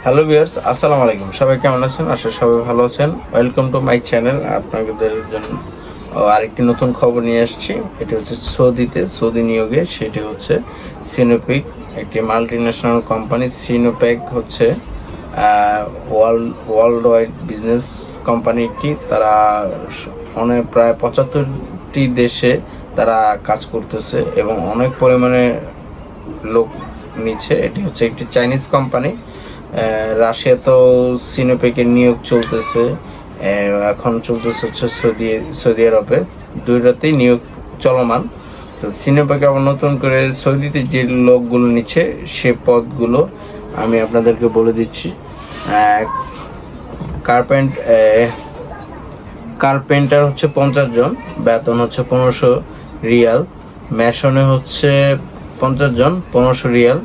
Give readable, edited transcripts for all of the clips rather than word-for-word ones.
Hello viewers, আসসালামু আলাইকুম। সবাই কেমন আছেন? আশা সবাই ভালো আছেন। Welcome to my channel. আপনাদের জন্য আরেকটি নতুন খবর নিয়ে আসছি। এটি হচ্ছে সৌদি নিয়োগে। সেটি হচ্ছে সিনোপেক, একটি মাল্টিন্যাশনাল কোম্পানি। সিনোপেক হচ্ছে ওয়ার্ল্ড ওয়াইড বিজনেস কোম্পানিটি। তারা অনেক প্রায় 75টি দেশে তারা কাজ করতেছে এবং অনেক পরিমাণে লোক নিচ্ছে। এটি হচ্ছে একটি চাইনিজ কোম্পানি। রাশিয়াতেও সিনোপেকের নিয়োগ চলতেছে। এখন চলতেছে হচ্ছে সৌদি আরবে। দুইটাতেই নিয়োগ চলমান। তো সিনোপেক আবার নতুন করে সৌদিতে যে লোকগুলো নিচ্ছে সে পদগুলো আমি আপনাদেরকে বলে দিচ্ছি। কার্পেন্টার হচ্ছে 50 জন, বেতন হচ্ছে 1500 রিয়াল। মেশনে হচ্ছে 50 জন, 1500 রিয়াল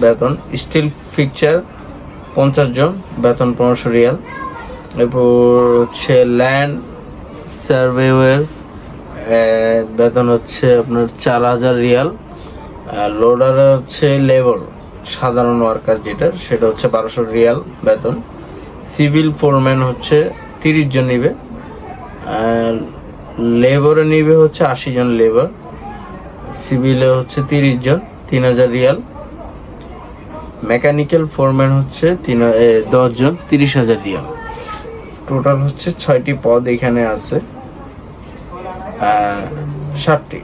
বেতন। স্টিল ফিক্সার 50 জন, বেতন 1500 রিয়াল। এরপর হচ্ছে ল্যান্ড সার্ভেয়ার, বেতন হচ্ছে আপনার 4000 রিয়াল। লোডার হচ্ছে লেবার, সাধারণ ওয়ার্কার যেটা, সেটা হচ্ছে 1200 রিয়াল বেতন। সিভিল ফোরম্যান হচ্ছে 30 জন নিবে। লেবারে নিবে হচ্ছে 80 জন লেবার। সিভিলে হচ্ছে 30 জন, 3000 রিয়াল। মেকানিক্যাল ফোরম্যান হচ্ছে 10 জন, 30,000 রিয়াল। টোটাল হচ্ছে 6টি পদ এখানে আছে। 60টি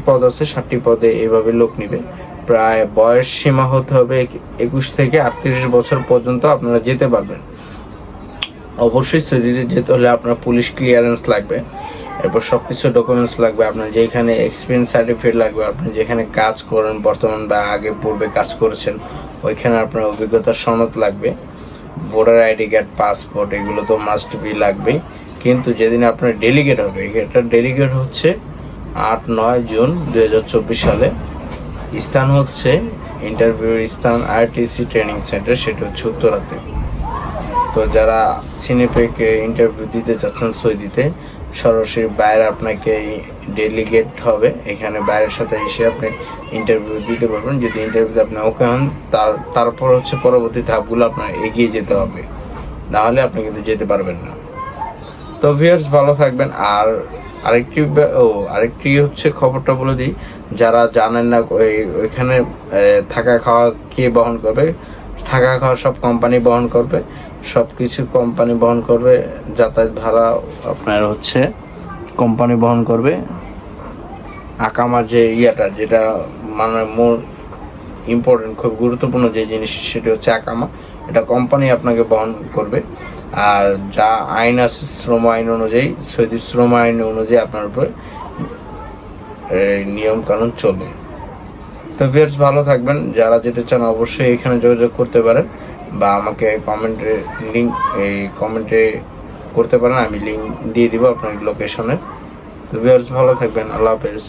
পদ আছে। 60টি পদে এভাবে লোক নিবে। প্রায় বয়স সীমা হতে হবে 21 থেকে 38 বছর পর্যন্ত আপনারা যেতে পারবেন। অবশ্যই সৌদিতে যেতে হলে আপনার পুলিশ ক্লিয়ারেন্স লাগবে। এরপর সবকিছু ডকুমেন্টস লাগবে। আপনার যেখানে এক্সপিরিয়েন্স সার্টিফিকেট লাগবে, আপনি যেখানে কাজ করেন বর্তমান বা আগে পূর্বে কাজ করেছেন ওইখানে আপনার অভিজ্ঞতার সনদ লাগবে। ভোটার আইডি কার্ড, পাসপোর্ট, এগুলো তো মাস্ট বি লাগবে। কিন্তু যেদিন আপনার ডেলিগেট হবে, এটা ডেলিগেট হচ্ছে 8-9 জুন 2024 সালে। স্থান হচ্ছে ইন্টারভিউর স্থান আরটিসি ট্রেনিং সেন্টার, সেটা হচ্ছে উত্তরাতে। তো যারা সিনেপেকে ইন্টারভিউ দিতে চাচ্ছেন সৌদিতে, সরাসরি বাইরে আপনাকে ডেলিগেট হবে, এখানে বাইরের সাথে এসে আপনি ইন্টারভিউ দিতে পারবেন। যদি ইন্টারভিউতে আপনি ওকে হন, তারপর হচ্ছে পরবর্তী ধাপগুলো আপনার এগিয়ে যেতে হবে, নাহলে আপনি কিন্তু যেতে পারবেন না। তো ভিউয়ার্স, ভালো থাকবেন। আর আরেকটি হচ্ছে খবরটা বলে দিই, যারা জানেন না ওইখানে থাকা খাওয়া কে বহন করবে। থাকা খাওয়া সব কোম্পানি বহন করবে, সব কিছু কোম্পানি বহন করবে। যাতায়াত ভাড়া আপনার হচ্ছে কোম্পানি বহন করবে। আকামার যে যেটা মানে মোর ইম্পর্টেন্ট, খুব গুরুত্বপূর্ণ যে জিনিস, সেটা হচ্ছে আকামা। এটা কোম্পানি আপনাকে বহন করবে। আর যা আইন আছে, শ্রম আইন অনুযায়ী, সৌদি শ্রম আইন অনুযায়ী আপনার উপরে নিয়ম কানুন চলে। তো ভিউয়ার্স, ভালো থাকবেন। যারা যেতে চান অবশ্যই এখানে যোগাযোগ করতে পারেন বা আমাকে কমেন্টে করতে পারেন। আমি লিঙ্ক দিয়ে দিব আপনার লোকেশনের। তো ভিউয়ার্স, ভালো থাকবেন। আল্লাহ হাফেজ।